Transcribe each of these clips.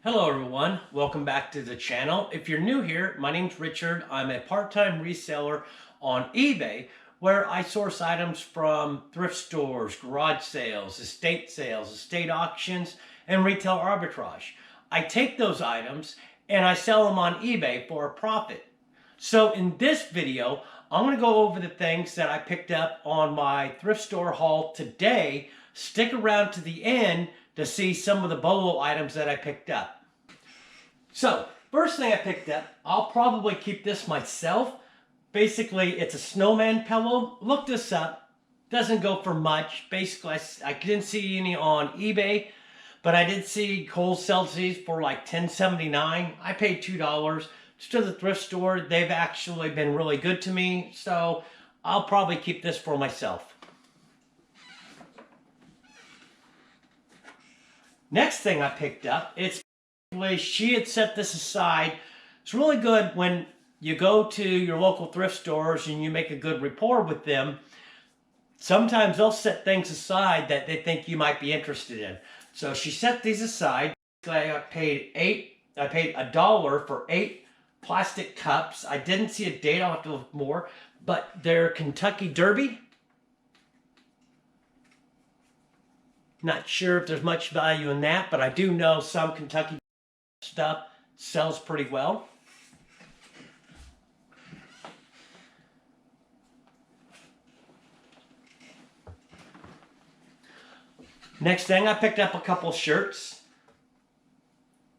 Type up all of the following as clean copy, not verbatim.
Hello everyone, welcome back to the channel. If you're new here, my name's Richard. I'm a part-time reseller on eBay where I source items from thrift stores, garage sales, estate auctions, and retail arbitrage. I take those items and I sell them on eBay for a profit. So in this video, I'm going to go over the things that I picked up on my thrift store haul today. Stick around to the end to see some of the bolo items that I picked up. So, first thing I picked up, I'll probably keep this myself. Basically, it's a Snowman Pillow. Look this up. Doesn't go for much. Basically, I didn't see any on eBay, but I did see Kohl's sells these for like $10.79. I paid $2. It's to the thrift store. They've actually been really good to me, so I'll probably keep this for myself. Next thing I picked up, she had set this aside. It's really good when you go to your local thrift stores and you make a good rapport with them. Sometimes they'll set things aside that they think you might be interested in. So she set these aside. I paid $1 for 8 plastic cups. I didn't see a date. I'll have to look more. But they're Kentucky Derby. Not sure if there's much value in that, but I do know some Kentucky stuff sells pretty well. Next thing, I picked up a couple shirts.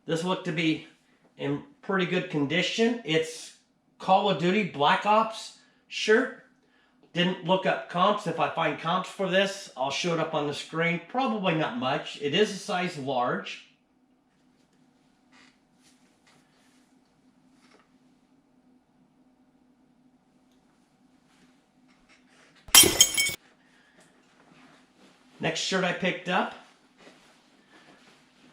This looked to be in pretty good condition. It's Call of Duty Black Ops shirt. Didn't look up comps. If I find comps for this, I'll show it up on the screen. Probably not much. It is a size large. Next shirt I picked up.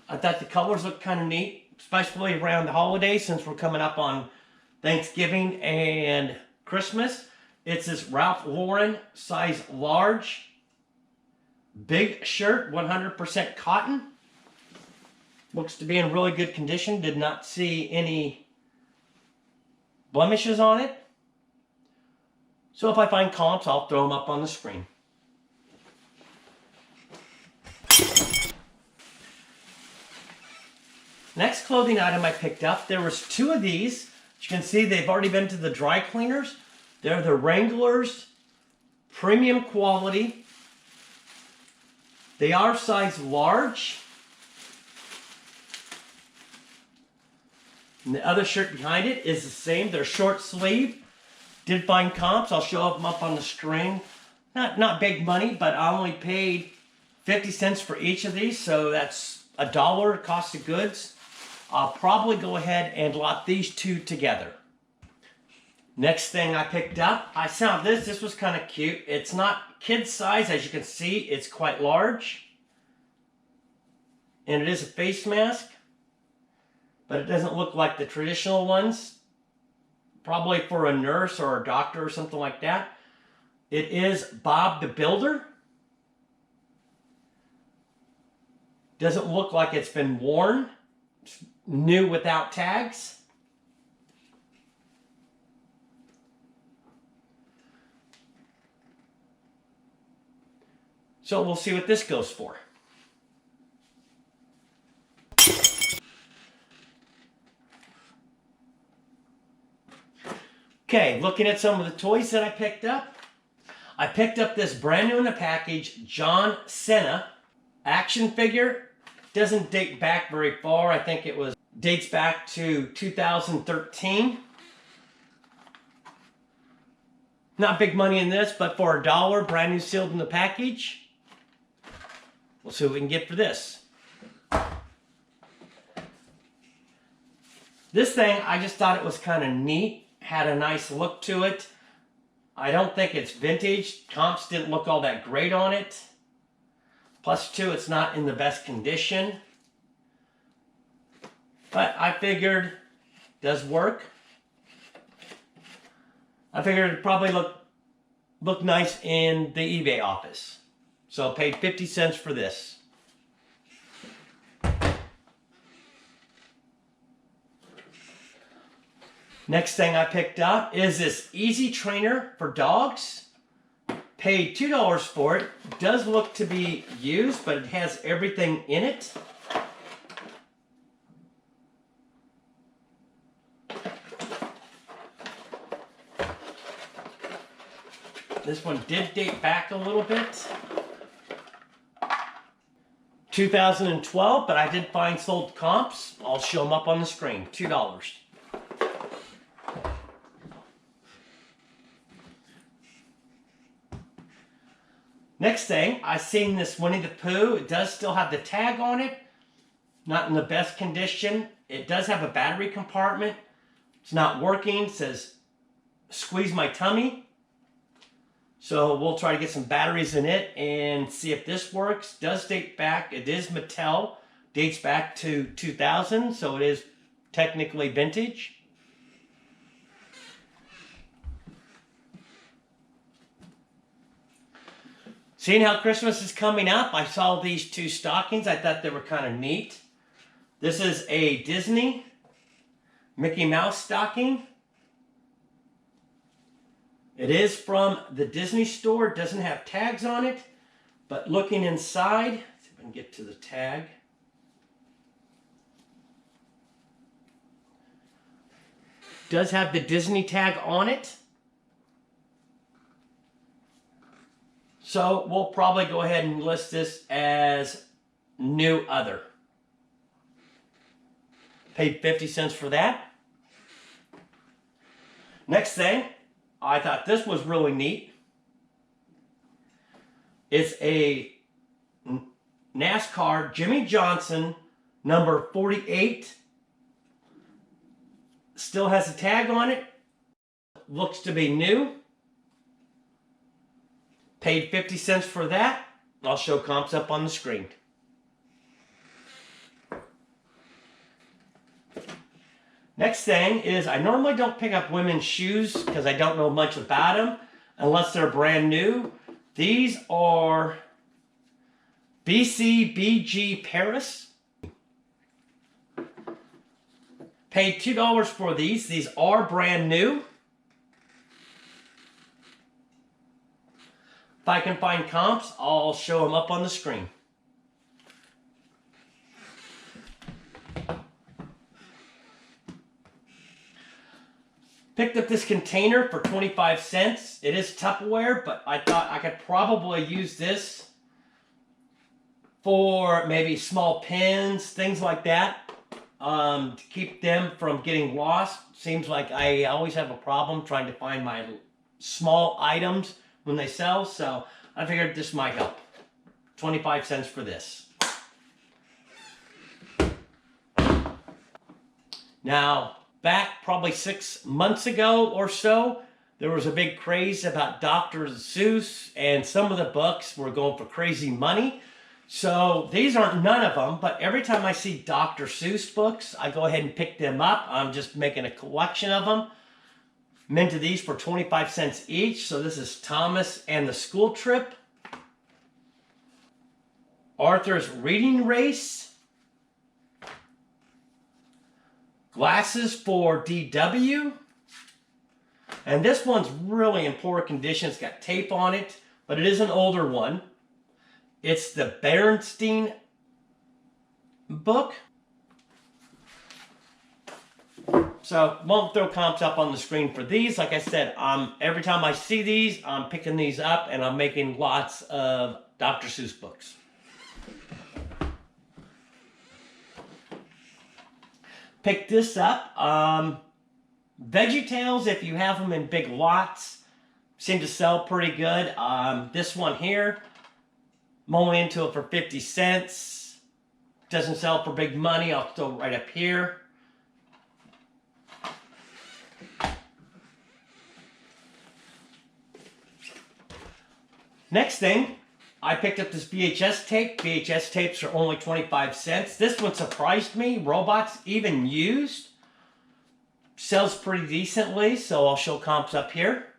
I thought the colors looked kind of neat, especially around the holidays since we're coming up on Thanksgiving and Christmas. It's this Ralph Lauren size large, big shirt, 100% cotton. Looks to be in really good condition. Did not see any blemishes on it. So if I find comps, I'll throw them up on the screen. Next clothing item I picked up, there was 2 of these. As you can see, they've already been to the dry cleaners. They're the Wranglers Premium Quality. They are size large. And the other shirt behind it is the same. They're short sleeve. Did find comps. I'll show them up on the screen. Not big money, but I only paid 50 cents for each of these, so that's $1 cost of goods. I'll probably go ahead and lot these 2 together. Next thing I picked up, I saw this. This was kind of cute. It's not kid size, as you can see. It's quite large. And it is a face mask. But it doesn't look like the traditional ones. Probably for a nurse or a doctor or something like that. It is Bob the Builder. Doesn't look like it's been worn. It's new without tags. So we'll see what this goes for. Okay, looking at some of the toys that I picked up. I picked up this brand new in the package John Cena action figure. Doesn't date back very far. I think it dates back to 2013. Not big money in this, but for $1, brand new sealed in the package. We'll see what we can get for this. This thing, I just thought it was kind of neat. Had a nice look to it. I don't think it's vintage. Comps didn't look all that great on it. Plus 2, it's not in the best condition. But I figured it does work. I figured it'd probably look nice in the eBay office. So I paid 50 cents for this. Next thing I picked up is this easy trainer for dogs. Paid $2 for it. Does look to be used, but it has everything in it. This one did date back a little bit. 2012, but I did find sold comps. I'll show them up on the screen. $2. Next thing, I seen this Winnie the Pooh. It does still have the tag on it. Not in the best condition. It does have a battery compartment. It's not working. It says, squeeze my tummy. So we'll try to get some batteries in it and see if this works. Does date back. It is Mattel. Dates back to 2000, so it is technically vintage. Seeing how Christmas is coming up, I saw these two stockings. I thought they were kind of neat. This is a Disney Mickey Mouse stocking. It is from the Disney store. It doesn't have tags on it, but looking inside, let's see if I can get to the tag. Does have the Disney tag on it. So we'll probably go ahead and list this as new other. Paid 50 cents for that. Next thing, I thought this was really neat. It's a NASCAR Jimmy Johnson number 48. Still has a tag on it. Looks to be new. Paid 50 cents for that. I'll show comps up on the screen. Next thing is, I normally don't pick up women's shoes because I don't know much about them unless they're brand new. These are BCBG Paris. Paid $2 for these. These are brand new. If I can find comps, I'll show them up on the screen. Picked up this container for 25 cents. It is Tupperware, but I thought I could probably use this for maybe small pins, things like that, to keep them from getting lost. Seems like I always have a problem trying to find my small items when they sell, so I figured this might help. 25 cents for this. Now, back probably 6 months ago or so, there was a big craze about Dr. Seuss, and some of the books were going for crazy money. So these aren't none of them, but every time I see Dr. Seuss books, I go ahead and pick them up. I'm just making a collection of them. I'm into these for 25 cents each. So this is Thomas and the School Trip. Arthur's Reading Race. Glasses for DW. And this one's really in poor condition. It's got tape on it, but it is an older one. It's the Bernstein book. So, won't throw comps up on the screen for these. Like I said, every time I see these, I'm picking these up and I'm making lots of Dr. Seuss books. Pick this up. VeggieTales, if you have them in big lots, seem to sell pretty good. This one here, I'm only into it for 50 cents. Doesn't sell for big money. I'll throw it right up here. Next thing, I picked up this VHS tape. VHS tapes are only 25 cents. This one surprised me. Robots, even used, sells pretty decently, so I'll show comps up here.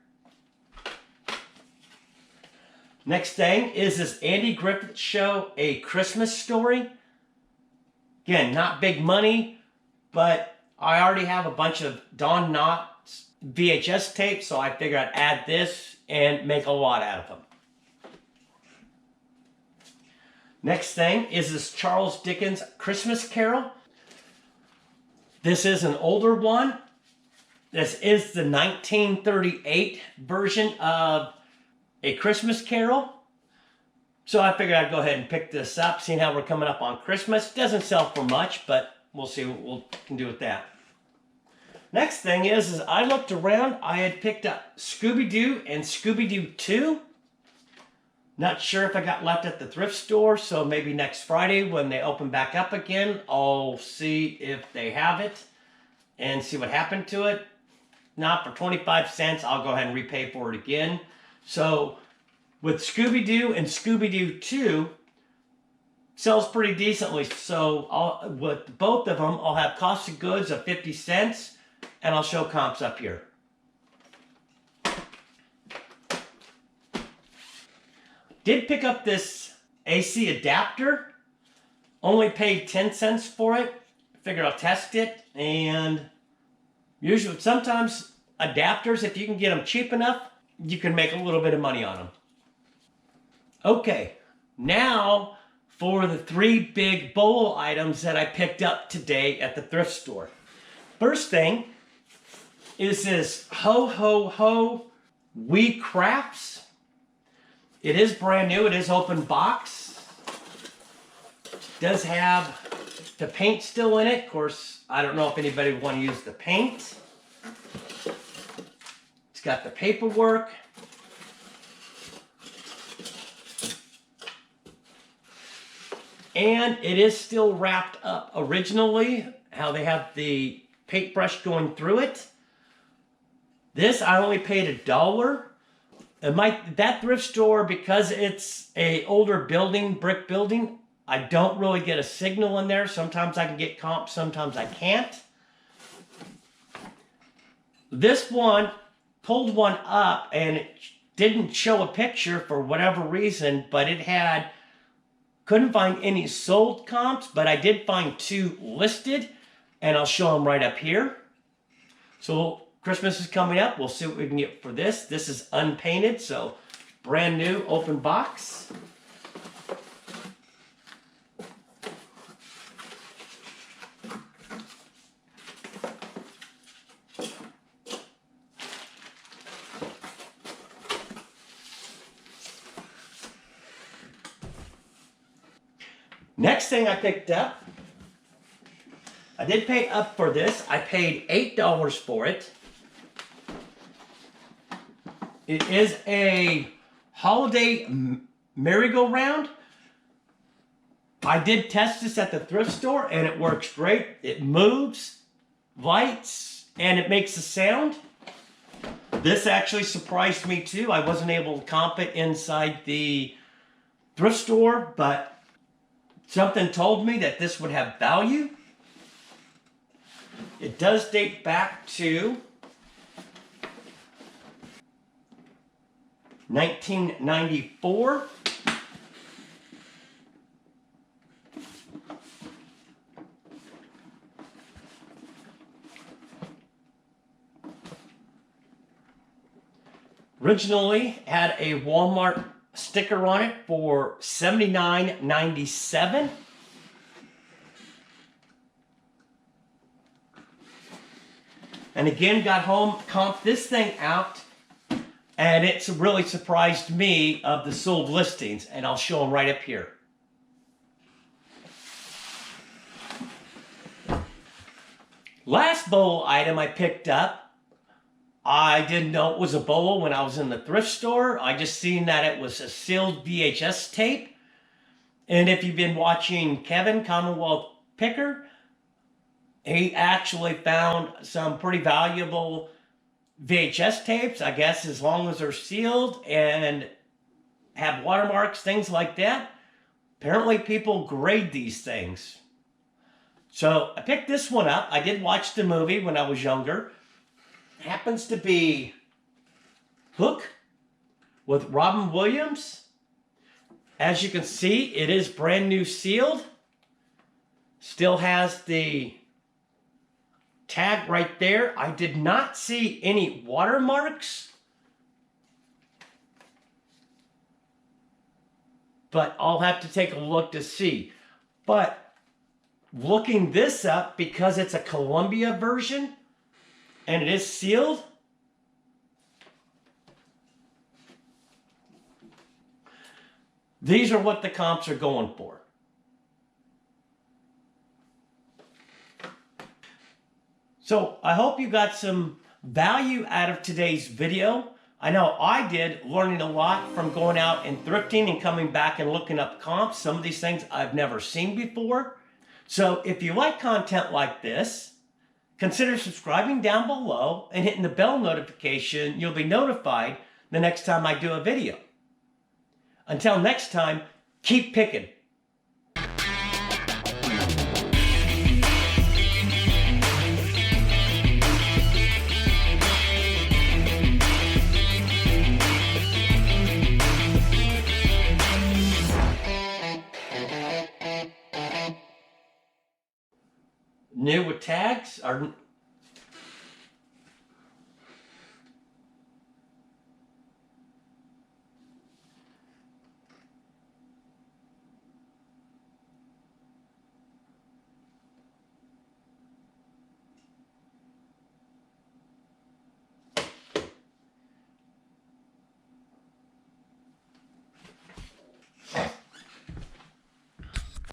Next thing is this Andy Griffith show, A Christmas Story. Again, not big money, but I already have a bunch of Don Knotts VHS tapes, so I figured I'd add this and make a lot out of them. Next thing is this Charles Dickens Christmas Carol. This is an older one. This is the 1938 version of A Christmas Carol. So I figured I'd go ahead and pick this up, seeing how we're coming up on Christmas. Doesn't sell for much, but we'll see what we can do with that. Next thing is I looked around. I had picked up Scooby-Doo and Scooby-Doo 2. Not sure if I got left at the thrift store, so maybe next Friday when they open back up again, I'll see if they have it and see what happened to it. Not for 25 cents, I'll go ahead and repay for it again. So with Scooby-Doo and Scooby-Doo 2, sells pretty decently. So with both of them, I'll have cost of goods of 50 cents, and I'll show comps up here. Did pick up this AC adapter. Only paid 10 cents for it. Figured I'll test it, and usually, sometimes adapters, if you can get them cheap enough, you can make a little bit of money on them. Okay, now for the 3 big bolo items that I picked up today at the thrift store. First thing is this Ho Ho Ho We Crafts. It is brand new. It is open box. It does have the paint still in it. Of course, I don't know if anybody would want to use the paint. It's got the paperwork. And it is still wrapped up originally, how they have the paintbrush going through it. This, I only paid $1. And that thrift store, because it's a older building, brick building, I don't really get a signal in there. Sometimes I can get comps, sometimes I can't. This one pulled one up and it didn't show a picture for whatever reason, but it had, couldn't find any sold comps, but I did find 2 listed, and I'll show them right up here. So Christmas is coming up. We'll see what we can get for this. This is unpainted, so brand new open box. Next thing I picked up, I did pay up for this. I paid $8 for it. It is a holiday merry-go-round. I did test this at the thrift store and it works great. It moves, lights, and it makes a sound. This actually surprised me too. I wasn't able to comp it inside the thrift store, but something told me that this would have value. It does date back to 1994. Originally had a Walmart sticker on it for $79.97. And again, got home, comped this thing out, and it's really surprised me of the sold listings, and I'll show them right up here. Last bolo item I picked up, I didn't know it was a bolo when I was in the thrift store. I just seen that it was a sealed VHS tape. And if you've been watching Kevin, Commonwealth Picker, he actually found some pretty valuable VHS tapes, I guess, as long as they're sealed and have watermarks, things like that. Apparently people grade these things. So I picked this one up. I did watch the movie when I was younger. It happens to be Hook with Robin Williams. As you can see, it is brand new sealed. Still has the tag right there. I did not see any watermarks, but I'll have to take a look to see. But looking this up, because it's a Columbia version and it is sealed, these are what the comps are going for. So I hope you got some value out of today's video. I know I did, learning a lot from going out and thrifting and coming back and looking up comps. Some of these things I've never seen before. So if you like content like this, consider subscribing down below and hitting the bell notification. You'll be notified the next time I do a video. Until next time, keep picking. New with tags, or